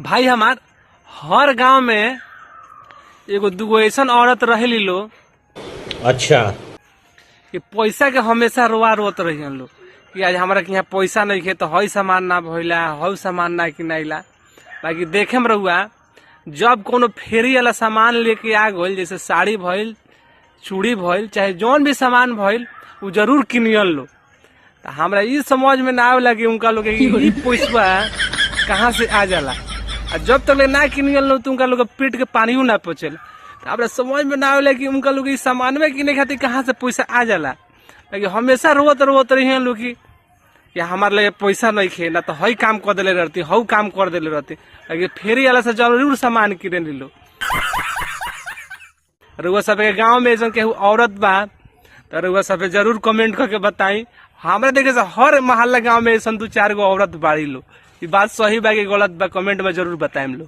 भाई हमार हर गांव में एगो दूगो ऐसन औरत रहेली लो। अच्छा। कि पैसा के हमेशा रोआ रोत रही लोग कि आज हमारा के यहाँ पैसा नहीं खे तो हई सामान ना भइला हई सामान ना किनाइला। बाकी देखे में रहुआ जब कोनो फेरी वाला सामान लेके आ गइल जैसे साड़ी भइल चूड़ी भइल चाहे जौन भी सामान भइल उ जरूर किनियल लो। तो हमरा ई समझ में ना आवेला कि उनका लोग ई पैसा कहाँ से आ जाला। और जब तक ले ना किनियल लो तो उनका लोग पेट के पानियो ना पचेल। तो हमरा समझ में ना आवेला कि उनका लोग ई सामान में किने खातिर कहाँ से पैसा आ जाला। लेकिन हमेशा रोवत रही लोग कि हमारे लिए पैसा नहीं खे ना तो हई काम कर देले रहती हऊ काम कर देले रहती। लेकिन फेरी वाला से जरूर सामान किने लो। रउआ सब के गाँव में ऐसा केहू औरत बा तो रउआ सब जरूर कमेंट करके बताई। हमरा देखे से हर मोहल्ला गाँव में ऐसा 2-4 गो औरत बाड़ी लो। ये बात सही बा कि गलत बा कमेंट में जरूर बताएम लो।